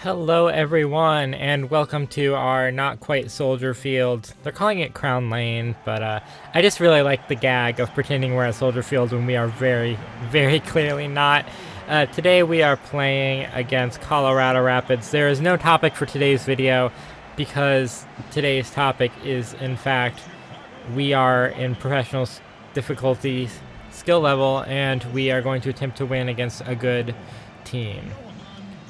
Hello everyone, and welcome to our not quite Soldier Field. They're calling it Crown Lane, but I just really like the gag of pretending we're at Soldier Field when we are very, very clearly not. Today we are playing against Colorado Rapids. There is no topic for today's video because today's topic is, in fact, we are in professional difficulty skill level, and we are going to attempt to win against a good team.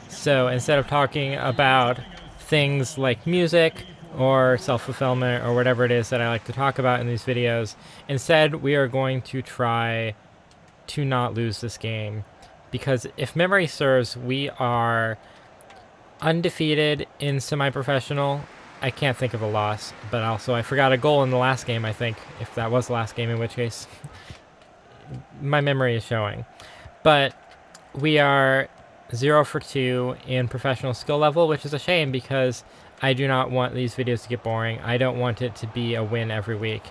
So instead of talking about things like music or self-fulfillment or whatever it is that I like to talk about in these videos, instead we are going to try to not lose this game. Because if memory serves, we are undefeated in semi-professional. I can't think of a loss, but also I forgot a goal in the last game, I think, if that was the last game, in which case my memory is showing. But we are 0 for 2 in professional skill level, which is a shame because I do not want these videos to get boring. I don't want it to be a win every week.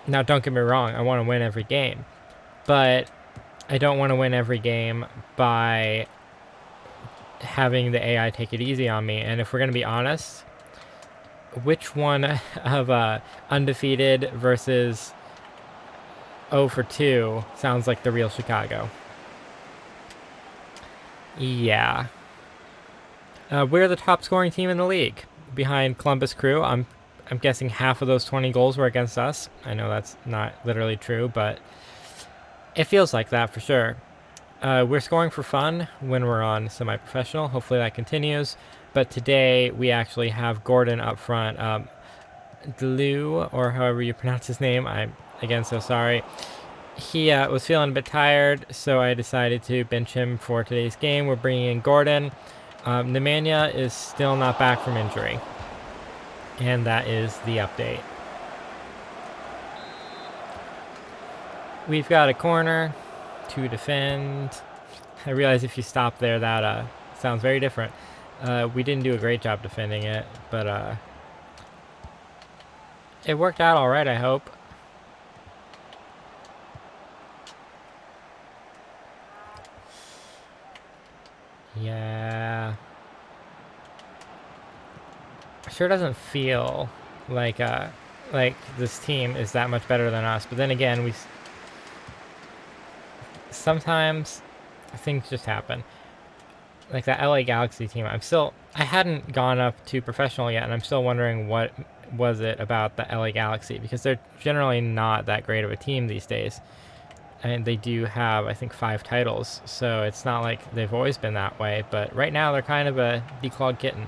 Now, don't get me wrong, I want to win every game, but I don't want to win every game by having the AI take it easy on me. And if we're going to be honest, which one of undefeated versus 0 for 2 sounds like the real Chicago? Yeah. We're the top scoring team in the league, behind Columbus Crew. I'm guessing half of those 20 goals were against us. I know that's not literally true, but it feels like that for sure. We're scoring for fun when we're on semi-professional. Hopefully that continues. But today we actually have Gordon up front. Delu, or however you pronounce his name. I'm, again, so sorry. He was feeling a bit tired, so I decided to bench him for today's game. We're bringing in Gordon. Nemanja is still not back from injury. And that is the update. We've got a corner to defend. I realize if you stop there, that sounds very different. We didn't do a great job defending it, but it worked out all right, I hope. Yeah. Sure doesn't feel like this team is that much better than us. But then again, sometimes things just happen. Like that LA Galaxy team, I hadn't gone up to professional yet, and I'm still wondering what was it about the LA Galaxy, because they're generally not that great of a team these days. And they do have, I think, 5 titles, so it's not like they've always been that way. But right now, they're kind of a declawed kitten,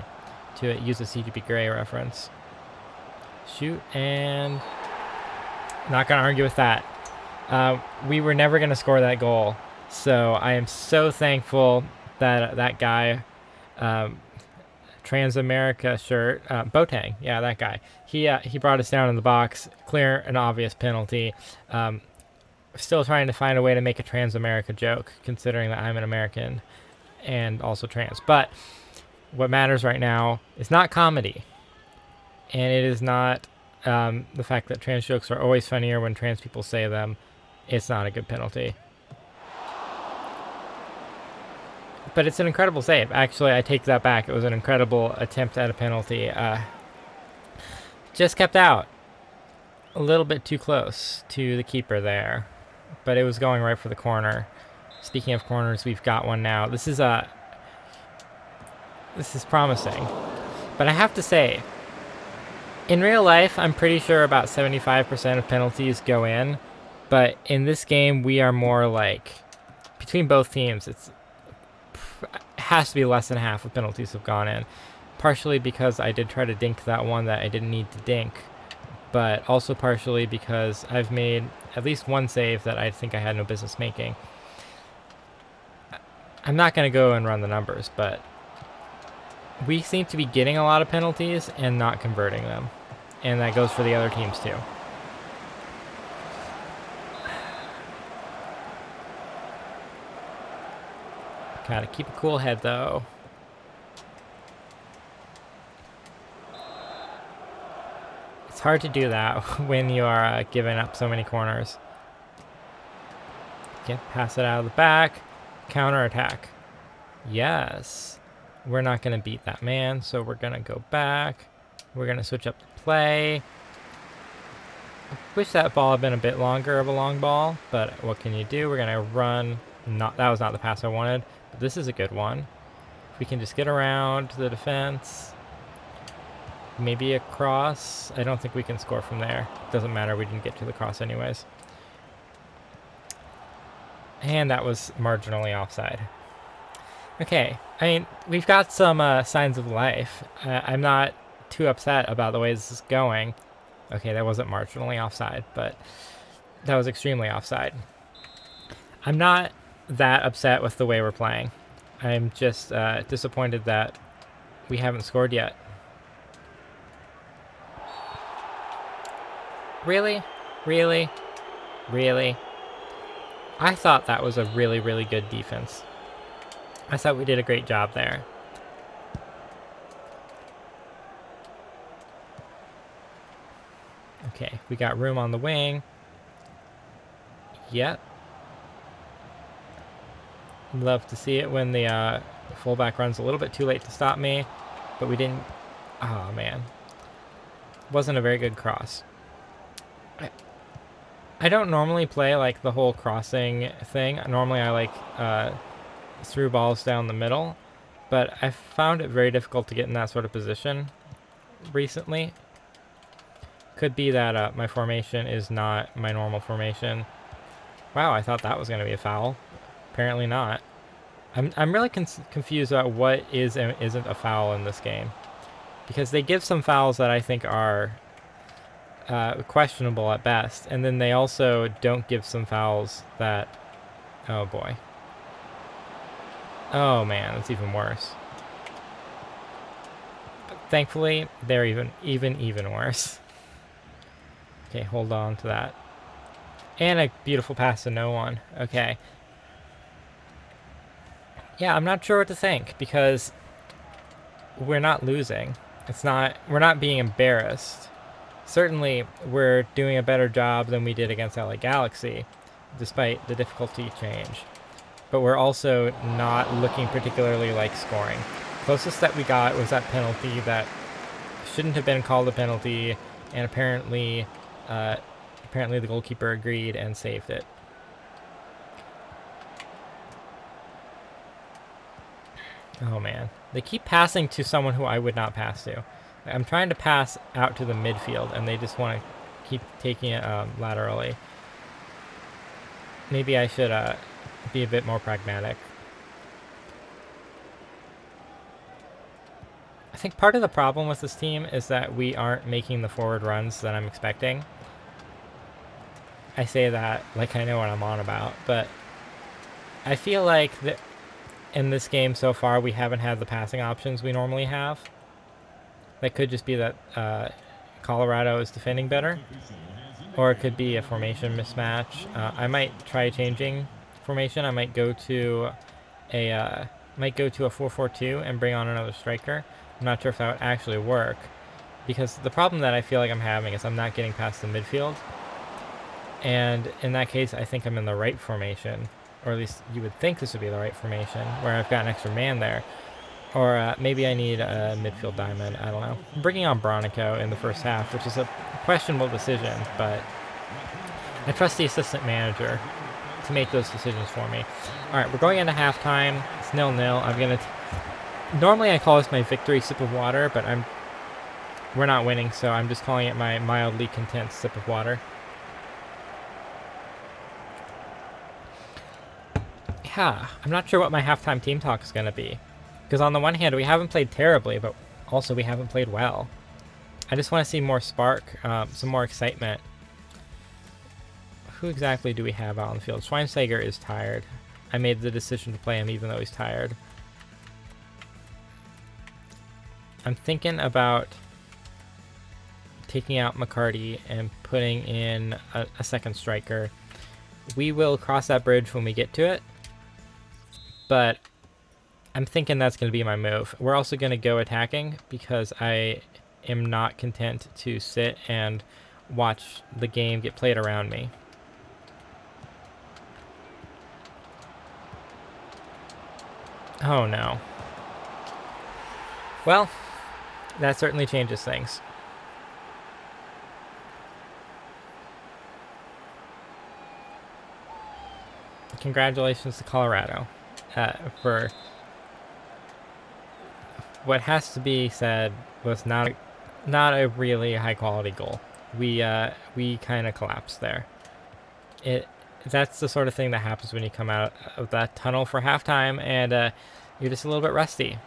to use a CGP Grey reference. Shoot, and not going to argue with that. We were never going to score that goal, so I am so thankful that that guy, Transamerica shirt, Boateng, yeah, that guy, he brought us down in the box. Clear and obvious penalty. Still trying to find a way to make a Transamerica joke, considering that I'm an American and also trans. But what matters right now is not comedy, and it is not the fact that trans jokes are always funnier when trans people say them. It's not a good penalty. But it's an incredible save. Actually, I take that back. It was an incredible attempt at a penalty. Just kept out a little bit too close to the keeper there, but it was going right for the corner. Speaking of corners, we've got one now. This is promising. But I have to say, in real life, I'm pretty sure about 75% of penalties go in. But in this game, we are more like, between both teams, it has to be less than half of penalties have gone in. Partially because I did try to dink that one that I didn't need to dink, but also partially because I've made at least one save that I think I had no business making. I'm not going to go and run the numbers, but we seem to be getting a lot of penalties and not converting them. And that goes for the other teams too. Gotta keep a cool head though. It's hard to do that when you are giving up so many corners. Can't pass it out of the back. Counter attack. Yes. We're not going to beat that man, so we're going to go back. We're going to switch up the play. Wish that ball had been a bit longer of a long ball, but what can you do? We're going to run. That was not the pass I wanted, but this is a good one. If we can just get around the defense, maybe a cross. I don't think we can score from there. Doesn't matter, we didn't get to the cross anyways. And that was marginally offside. Okay, I mean, we've got some signs of life. I'm not too upset about the way this is going. Okay, that wasn't marginally offside, but that was extremely offside. I'm not that upset with the way we're playing. I'm just disappointed that we haven't scored yet. Really? Really? Really? I thought that was a really, really good defense. I thought we did a great job there. Okay, we got room on the wing. Yep. Love to see it when the fullback runs a little bit too late to stop me, but we didn't. Oh man, wasn't a very good cross. I don't normally play like the whole crossing thing. Normally I like through balls down the middle, but I found it very difficult to get in that sort of position recently. Could be that my formation is not my normal formation. Wow, I thought that was going to be a foul. Apparently not. I'm really confused about what is and isn't a foul in this game, because they give some fouls that I think are questionable at best, and then they also don't give some fouls that, oh boy. Oh man, that's even worse. But thankfully, they're even worse. Okay, hold on to that. And a beautiful pass to no one. Okay. Yeah, I'm not sure what to think, because we're not losing. We're not being embarrassed. Certainly, we're doing a better job than we did against LA Galaxy, despite the difficulty change. But we're also not looking particularly like scoring. Closest that we got was that penalty that shouldn't have been called a penalty, and apparently the goalkeeper agreed and saved it. Oh man, they keep passing to someone who I would not pass to. I'm trying to pass out to the midfield, and they just want to keep taking it laterally. Maybe I should be a bit more pragmatic. I think part of the problem with this team is that we aren't making the forward runs that I'm expecting. I say that like I know what I'm on about, but I feel like in this game so far we haven't had the passing options we normally have. That could just be that Colorado is defending better, or it could be a formation mismatch. I might try changing formation. I might go to a 4-4-2 and bring on another striker. I'm not sure if that would actually work, because the problem that I feel like I'm having is I'm not getting past the midfield. And in that case, I think I'm in the right formation, or at least you would think this would be the right formation, where I've got an extra man there. Or maybe I need a midfield diamond. I don't know. I'm bringing on Bronico in the first half, which is a questionable decision, but I trust the assistant manager to make those decisions for me. All right, we're going into halftime. It's 0-0. I'm gonna. Normally I call this my victory sip of water, but we're not winning, so I'm just calling it my mildly content sip of water. Yeah, I'm not sure what my halftime team talk is gonna be. Because on the one hand, we haven't played terribly, but also we haven't played well. I just want to see more spark, some more excitement. Who exactly do we have out on the field? Schweinsteiger is tired. I made the decision to play him even though he's tired. I'm thinking about taking out McCarty and putting in a second striker. We will cross that bridge when we get to it, but I'm thinking that's going to be my move. We're also going to go attacking because I am not content to sit and watch the game get played around me. Oh no. Well, that certainly changes things. Congratulations to Colorado for what has to be said was not a really high quality goal. We kind of collapsed there. That's the sort of thing that happens when you come out of that tunnel for halftime and you're just a little bit rusty.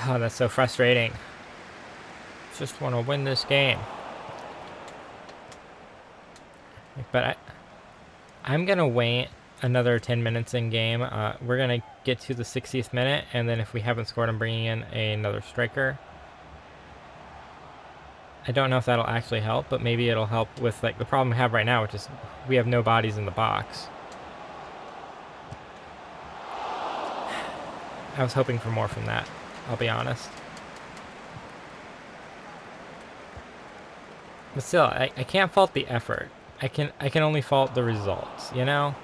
Oh, that's so frustrating. Just want to win this game. But I'm going to wait another 10 minutes in game. We're going to get to the 60th minute, and then if we haven't scored, I'm bringing in another striker. I don't know if that'll actually help, but maybe it'll help with like the problem we have right now, which is we have no bodies in the box. I was hoping for more from that, I'll be honest. But still, I can't fault the effort. I can only fault the results, you know?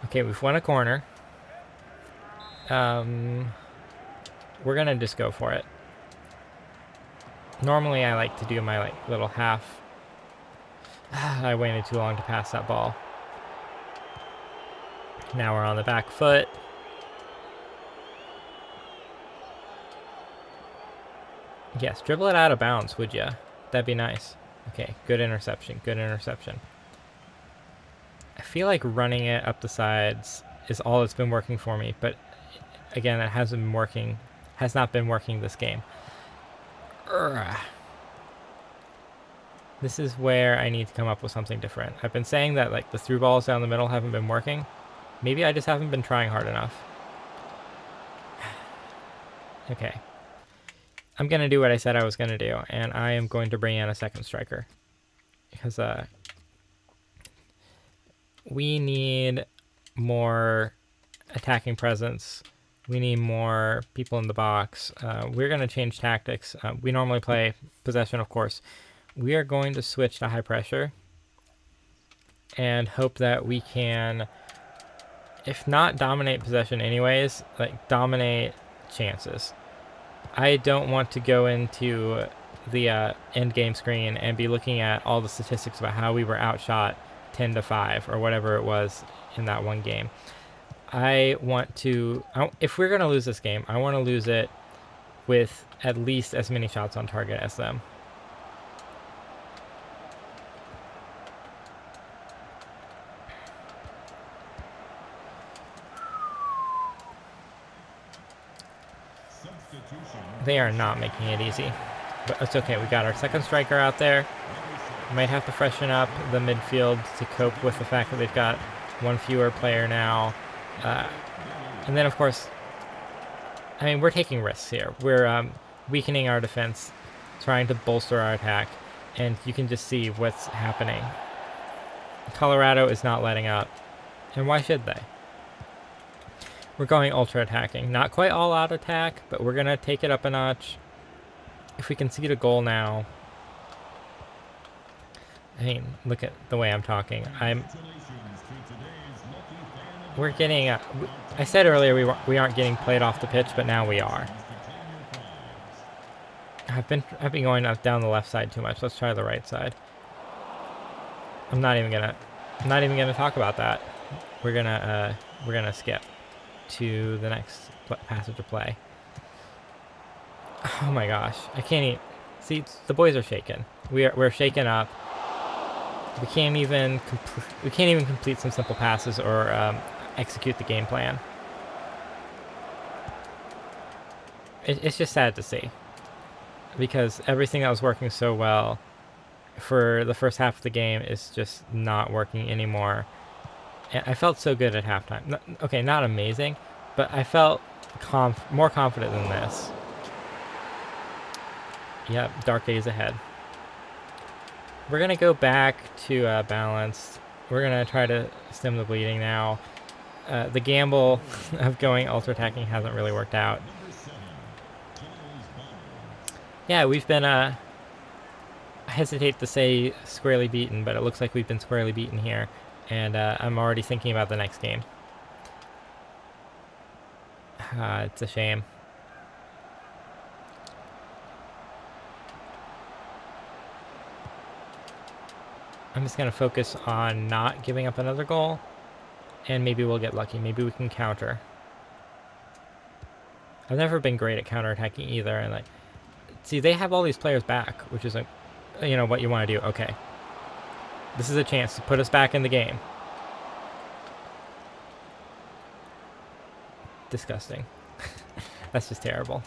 Okay, we've won a corner. We're gonna just go for it. Normally I like to do my like little half. I waited too long to pass that ball. Now we're on the back foot. Yes, dribble it out of bounds, would ya? That'd be nice. Okay, good interception, good interception. I feel like running it up the sides is all that's been working for me, but again, it hasn't been working, has not been working this game. This is where I need to come up with something different. I've been saying that like the through balls down the middle haven't been working. Maybe I just haven't been trying hard enough. Okay. I'm going to do what I said I was going to do, and I am going to bring in a second striker. Because we need more attacking presence. We need more people in the box. We're going to change tactics. We normally play possession, of course. We are going to switch to high pressure and hope that we can, if not dominate possession anyways, like dominate chances. I don't want to go into the end game screen and be looking at all the statistics about how we were outshot 10-5 or whatever it was in that one game. I want to, if we're going to lose this game, I want to lose it with at least as many shots on target as them. They are not making it easy, but it's okay. We got our second striker out there. Might have to freshen up the midfield to cope with the fact that they've got one fewer player now. And then, of course, I mean, we're taking risks here. We're weakening our defense, trying to bolster our attack, and you can just see what's happening. Colorado is not letting up, and why should they? We're going ultra attacking. Not quite all out attack, but we're going to take it up a notch. If we concede a goal now, I mean, look at the way I'm talking. We're getting, I said earlier we aren't getting played off the pitch, but now we are. I've been going up down the left side too much. Let's try the right side. I'm not even gonna talk about that. We're gonna skip to the next passage of play. Oh my gosh, I can't even see. The boys are shaken. We're shaken up. We can't even complete some simple passes or execute the game plan. It's just sad to see, because everything that was working so well for the first half of the game is just not working anymore. And I felt so good at halftime. Okay, not amazing, but I felt more confident than this. Yep, dark days ahead. We're going to go back to balanced. We're going to try to stem the bleeding now. The gamble of going ultra attacking hasn't really worked out. Yeah, we've been, I hesitate to say squarely beaten, but it looks like we've been squarely beaten here. and I'm already thinking about the next game. It's a shame. I'm just going to focus on not giving up another goal, and maybe we'll get lucky. Maybe we can counter. I've never been great at counterattacking either, and like, see, they have all these players back, which is, you know, what you want to do. Okay. This is a chance to put us back in the game. Disgusting. That's just terrible.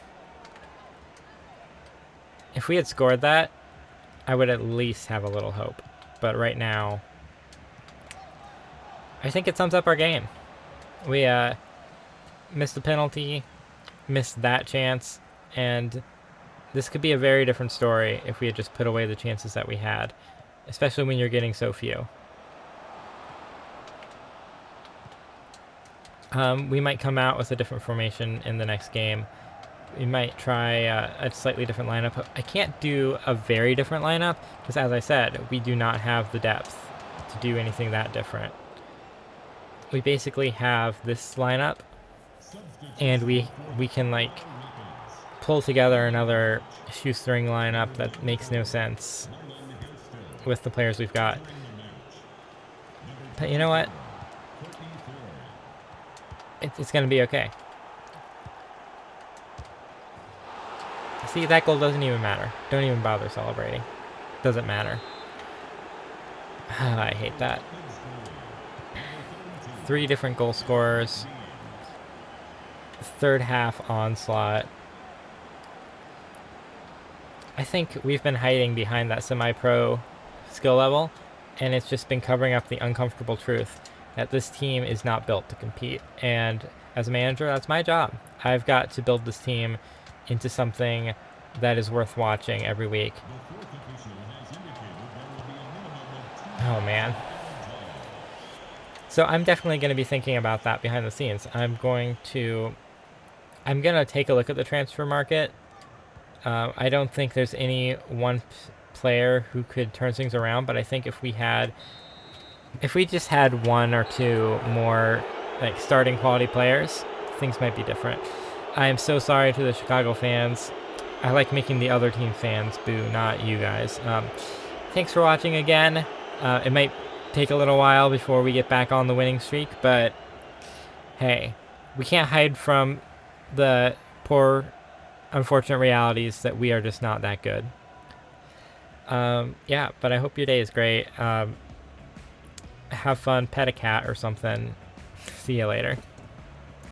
If we had scored that, I would at least have a little hope. But right now, I think it sums up our game. We missed the penalty, missed that chance, and this could be a very different story if we had just put away the chances that we had, especially when you're getting so few. We might come out with a different formation in the next game. We might try a slightly different lineup. I can't do a very different lineup because, as I said, we do not have the depth to do anything that different. We basically have this lineup, and we can like pull together another shoestring lineup that makes no sense with the players we've got. But you know what? It's going to be okay. See, that goal doesn't even matter. Don't even bother celebrating. Doesn't matter. I hate that. 3 different goal scorers. Third half onslaught. I think we've been hiding behind that semi-pro skill level, and it's just been covering up the uncomfortable truth that this team is not built to compete. And as a manager, that's my job. I've got to build this team into something that is worth watching every week. Oh, man. So I'm definitely going to be thinking about that behind the scenes. I'm going to take a look at the transfer market. I don't think there's any one player who could turn things around, but I think if we just had 1 or 2 more like starting quality players, things might be different. I am so sorry to the Chicago fans. I like making the other team fans boo, not you guys. Thanks for watching again. It might take a little while before we get back on the winning streak, but hey, we can't hide from the poor, unfortunate realities that we are just not that good. Yeah, but I hope your day is great. Have fun, pet a cat or something. See you later.